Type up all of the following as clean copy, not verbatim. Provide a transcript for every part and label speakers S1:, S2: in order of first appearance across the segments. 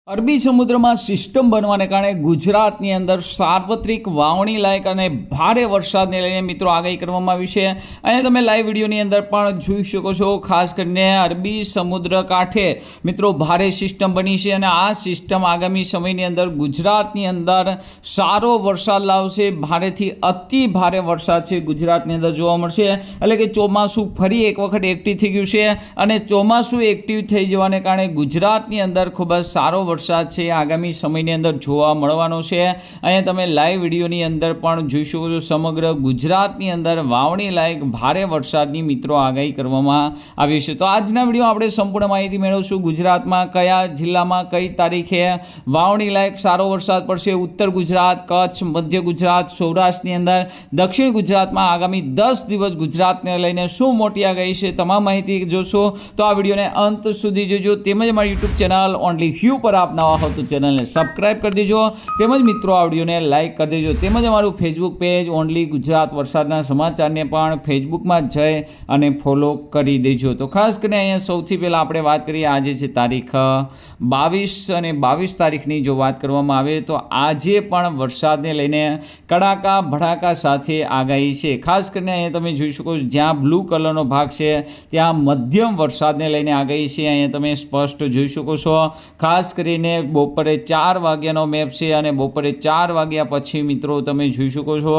S1: અરબી સમુદ્રમાં સિસ્ટમ બનવાને કારણે ગુજરાતની અંદર સાર્વત્રિક વાવણી લાયક અને ભારે વરસાદને લઈને મિત્રો આગાહી કરવામાં આવી છે અને તમે લાઈવ વિડીયોની અંદર પણ જોઈ શકો છો। ખાસ કરીને અરબી સમુદ્ર કાંઠે મિત્રો ભારે સિસ્ટમ બની છે અને આ સિસ્ટમ આગામી સમયની અંદર ગુજરાતની અંદર સારો વરસાદ લાવશે। ભારેથી અતિ ભારે વરસાદ છે ગુજરાતની અંદર જોવા મળશે, એટલે કે ચોમાસું ફરી એક વખત એક્ટિવ થઈ ગયું છે અને ચોમાસું એક્ટિવ થઈ જવાને કારણે ગુજરાતની અંદર ખૂબ જ સારો વરસાદ છે આગામી સમયની અંદર જોવા મળવાનો છે। અહીંયા તમે લાઈવ વિડીયોની અંદર પણ જોઈ શકો છો। સમગ્ર ગુજરાતની અંદર વાવણી લાયક ભારે વરસાદની મિત્રો આગાહી કરવામાં આવી છે। તો આજના વિડીયો આપણે સંપૂર્ણ માહિતી મેળવશું। ગુજરાતમાં કયા જિલ્લામાં કઈ તારીખે વાવણી લાયક સારો વરસાદ પડશે, ઉત્તર ગુજરાત, કચ્છ, મધ્ય ગુજરાત, સૌરાષ્ટ્રની અંદર, દક્ષિણ ગુજરાતમાં આગામી 10 દિવસ ગુજરાતને લઈને શું મોટી આગાહી છે, તમામ માહિતી જોશો। તો આ વિડીયોને અંત સુધી જોજો। તેમજ મારી યુટ્યુબ ચેનલ ઓનલી વ્યૂ પર આપ નવા હો તો ચેનલને સબસ્ક્રાઇબ કરી દેજો। તેમજ મિત્રો આ વિડીયોને લાઇક કરી દેજો। તેમજ અમારું ફેસબુક પેજ ઓનલી ગુજરાત વરસાદના સમાચારને પણ ફેસબુકમાં જઈ અને ફોલો કરી દેજો। તો ખાસ કરીને અહીંયા સૌથી પહેલાં આપણે વાત કરીએ, આજે છે તારીખ 22 અને 22 તારીખની જો વાત કરવામાં આવે તો આજે પણ વરસાદને લઈને કડાકા ભડાકા સાથે આગાહી છે। ખાસ કરીને અહીંયા તમે જોઈ શકો છો, જ્યાં બ્લુ કલરનો ભાગ છે ત્યાં મધ્યમ વરસાદને લઈને આગાહી છે। અહીંયા તમે સ્પષ્ટ જોઈ શકો છો। ખાસ કરીને બપોરે 4 વાગ્યાનો મેપ છે અને બપોરે 4 વાગ્યા પછી મિત્રો તમે જોઈ શકો છો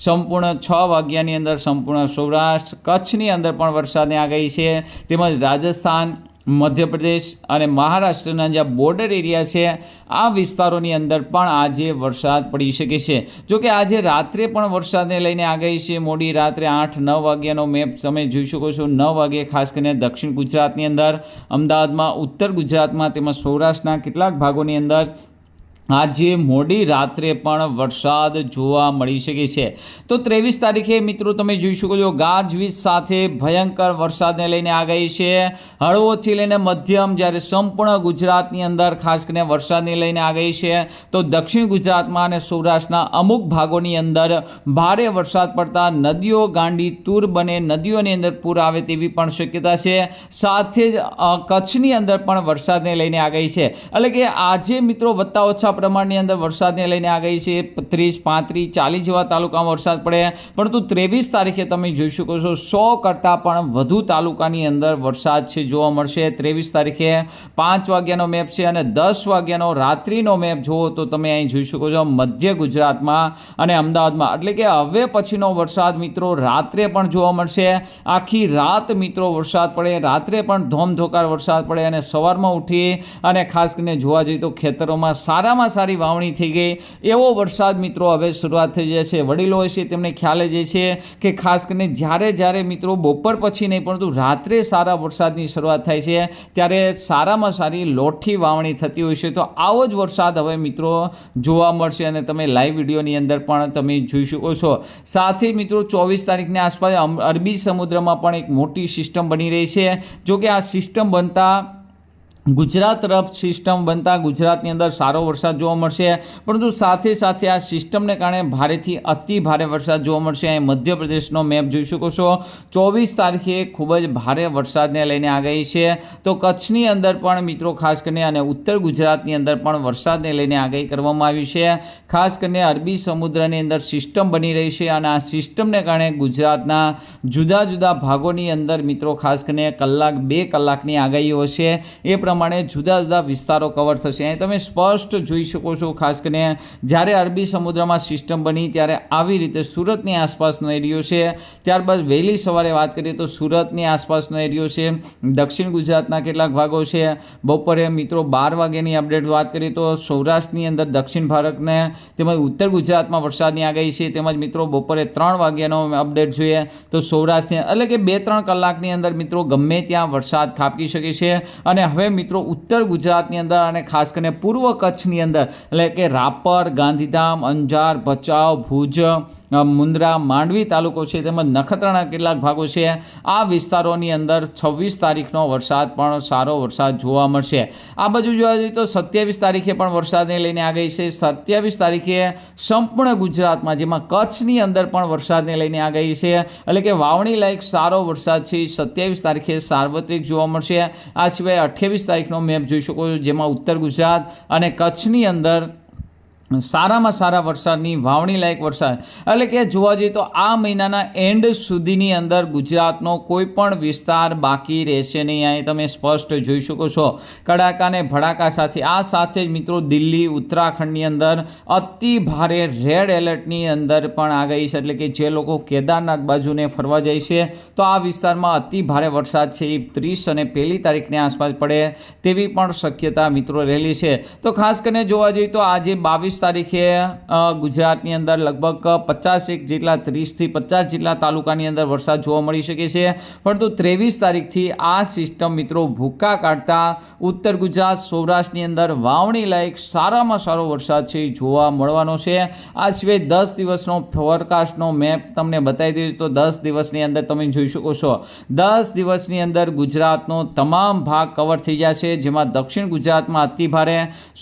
S1: સંપૂર્ણ 6 વાગ્યાની અંદર સંપૂર્ણ સૌરાષ્ટ્ર, કચ્છની અંદર પણ વરસાદની આગાહી છે। તેમજ રાજસ્થાન, મધ્યપ્રદેશ અને મહારાષ્ટ્રના જ્યાં બોર્ડર એરિયા છે આ વિસ્તારોની અંદર પણ આજે વરસાદ પડી શકે છે। જોકે આજે રાત્રે પણ વરસાદને લઈને આગાહી છે। મોડી રાત્રે 8-9 વાગ્યાનો મેપ તમે જોઈ શકો છો। 9 વાગ્યે ખાસ કરીને દક્ષિણ ગુજરાતની અંદર, અમદાવાદમાં, ઉત્તર ગુજરાતમાં તેમજ સૌરાષ્ટ્રના કેટલાક ભાગોની અંદર આજે મોડી રાત્રે પણ વરસાદ જોવા મળી શકે છે। તો 23 તારીખે મિત્રો તમે જોઈ શકો છો ગાજવીજ સાથે ભયંકર વરસાદને લઈને આગાહી છે। હળવોથી લઈને મધ્યમ, જ્યારે સંપૂર્ણ ગુજરાતની અંદર ખાસ કરીને વરસાદને લઈને આગાહી છે તો દક્ષિણ ગુજરાતમાં અને સૌરાષ્ટ્રના અમુક ભાગોની અંદર ભારે વરસાદ પડતા નદીઓ ગાંડી તૂર બને, નદીઓની અંદર પૂર આવે તેવી પણ શક્યતા છે। સાથે જ કચ્છની અંદર પણ વરસાદને લઈને આગાહી છે, એટલે કે આજે મિત્રો વત્તા ઓછા પ્રમાણની અંદર વરસાદને લઈને આગાહી છે। 30, 35, 40 જેવા તાલુકામાં વરસાદ પડે, પરંતુ 23 તારીખે તમે જોઈ શકો છો 100 કરતાં પણ વધુ તાલુકાની અંદર વરસાદ છે જોવા મળશે। 23 તારીખે 5 વાગ્યાનો મેપ છે અને 10 વાગ્યાનો રાત્રિનો મેપ જુઓ તો તમે અહીં જોઈ શકો છો મધ્ય ગુજરાતમાં અને અમદાવાદમાં, એટલે કે હવે પછીનો વરસાદ મિત્રો રાત્રે પણ જોવા મળશે। આખી રાત મિત્રો વરસાદ પડે, રાત્રે પણ ધોમધોકાર વરસાદ પડે અને સવારમાં ઉઠી અને ખાસ કરીને જોવા જઈએ તો ખેતરોમાં સારામાં સારી વાવણી થઈ ગઈ એવો વરસાદ મિત્રો હવે શરૂઆત થઈ જાય છે। વડીલો હોય છે તેમને ખ્યાલ જ છે કે ખાસ કરીને જ્યારે મિત્રો બપોર પછી નહીં પરંતુ રાત્રે સારા વરસાદની શરૂઆત થાય છે ત્યારે સારામાં સારી લોઠી વાવણી થતી હોય છે। તો આવો જ વરસાદ હવે મિત્રો જોવા મળશે અને તમે લાઈવ વિડીયોની અંદર પણ તમે જોઈ શકો છો। સાથે મિત્રો 24 તારીખની આસપાસ અરબી સમુદ્રમાં પણ એક મોટી સિસ્ટમ બની રહી છે। જો કે આ સિસ્ટમ બનતા ગુજરાત તરફ સિસ્ટમ બનતા ગુજરાતની અંદર સારો વરસાદ જોવા મળશે, પરંતુ સાથે સાથે આ સિસ્ટમને કારણે ભારેથી અતિ ભારે વરસાદ જોવા મળશે। અહીં મધ્યપ્રદેશનો મેપ જોઈ શકો છો। 24 તારીખે ખૂબ જ ભારે વરસાદને લઈને આગાહી છે તો કચ્છની અંદર પણ મિત્રો ખાસ કરીને અને ઉત્તર ગુજરાતની અંદર પણ વરસાદને લઈને આગાહી કરવામાં આવી છે। ખાસ કરીને અરબી સમુદ્રની અંદર સિસ્ટમ બની રહી છે અને આ સિસ્ટમને કારણે ગુજરાતના જુદા જુદા ભાગોની અંદર મિત્રો ખાસ કરીને કલાક 2 કલાકની આગાહીઓ છે એ પ્રમાણે જુદા જુદા વિસ્તારો કવર થશે। અહીં તમે સ્પષ્ટ જોઈ શકો છો ખાસ કરીને જ્યારે અરબી સમુદ્રમાં સિસ્ટમ બની ત્યારે આવી રીતે સુરતની આસપાસનો એરિયો છે। ત્યારબાદ વહેલી સવારે વાત કરીએ તો સુરતની આસપાસનો એરિયો છે, દક્ષિણ ગુજરાતના કેટલાક ભાગો છે। બપોરે મિત્રો 12 વાગ્યાની અપડેટ વાત કરીએ તો સૌરાષ્ટ્રની અંદર દક્ષિણ ભારતને તેમજ ઉત્તર ગુજરાતમાં વરસાદની આગાહી છે। તેમજ મિત્રો બપોરે 3 વાગ્યાનો અપડેટ જોઈએ તો સૌરાષ્ટ્રની એટલે કે 2-3 કલાકની અંદર મિત્રો ગમે ત્યાં વરસાદ ખાબકી શકે છે અને હવે મિત્રો ઉત્તર ગુજરાતની અંદર અને ખાસ કરીને પૂર્વ કચ્છની અંદર એટલે કે રાપર, ગાંધીધામ, અંજાર, ભચાઉ, ભુજ, મુન્દ્રા માંડવી તાલુકો છે તેમજ નખત્રાણા કેટલાક ભાગો છે આ વિસ્તારોની અંદર 26 તારીખનો વરસાદ પણ સારો વરસાદ જોવા મળશે. આ બાજુ જોવા જઈએ તો 27 તારીખે પણ વરસાદને લઈને આગાહી છે. 27 તારીખે સંપૂર્ણ ગુજરાતમાં જેમાં કચ્છની અંદર પણ વરસાદને લઈને આગાહી છે, એટલે કે વાવણી લાયક સારો વરસાદ છે 27 તારીખે સાર્વત્રિક જોવા મળશે. આ સિવાય 28 તારીખનો મેપ જોઈ શકો છો, જેમાં ઉત્તર ગુજરાત અને કચ્છની અંદર સારામાં સારા વરસાદની વાવણી લાયક વરસાદ, એટલે કે જોવા જઈએ તો આ મહિનાના એન્ડ સુધીની અંદર ગુજરાતનો કોઈ પણ વિસ્તાર બાકી રહેશે નહીં. અહીં તમે સ્પષ્ટ જોઈ શકો છો કડાકા અને ભડાકા સાથે. આ સાથે જ મિત્રો દિલ્હી, ઉત્તરાખંડની અંદર અતિ ભારે રેડ એલર્ટની અંદર પણ આગાહી છે, એટલે કે જે લોકો કેદારનાથ બાજુને ફરવા જાય છે તો આ વિસ્તારમાં અતિ ભારે વરસાદ છે એ 30 અને 1 તારીખની આસપાસ પડે તેવી પણ શક્યતા મિત્રો રહેલી છે. તો ખાસ કરીને જોવા જઈએ તો આજે 22 તારીખે ગુજરાતની અંદર લગભગ 51 જેટલા 30 થી 50 જેટલા તાલુકાની અંદર વરસાદ જોવા મળી શકે છે. પરંતુ 23 તારીખથી આ સિસ્ટમ મિત્રો ભૂક્કા કાઢતા ઉત્તર ગુજરાત, સૌરાષ્ટ્રની અંદર વાવણી લાયક સારામાં સારો વરસાદ છે જોવા મળવાનો છે. આ સિવાય 10 દિવસનો ફોરકાસ્ટનો મેપ તમને બતાવી દઈશું તો 10 દિવસની અંદર તમે જોઈ શકો છો 10 દિવસની અંદર ગુજરાતનો તમામ ભાગ કવર થઈ જશે, જેમાં દક્ષિણ ગુજરાતમાં અતિ ભારે,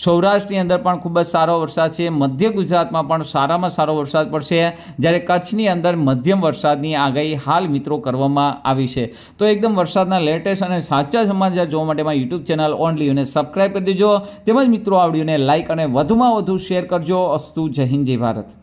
S1: સૌરાષ્ટ્રની અંદર પણ ખૂબ જ સારો વરસાદ છે, મધ્ય ગુજરાતમાં પણ સારામાં સારો વરસાદ પડશે, જ્યારે કચ્છની અંદર મધ્યમ વરસાદની આગાહી હાલ મિત્રો કરવામાં આવી છે. તો એકદમ વરસાદના લેટેસ્ટ અને સાચા સમાચાર જોવા માટે મારી યુટ્યુબ ચેનલ ઓનલી અને સબસ્ક્રાઈબ કરી દેજો. તેમજ મિત્રો આ વિડીયોને લાઇક અને વધુમાં વધુ શેર કરજો. અસ્તુ. જય હિન્દ, જય ભારત.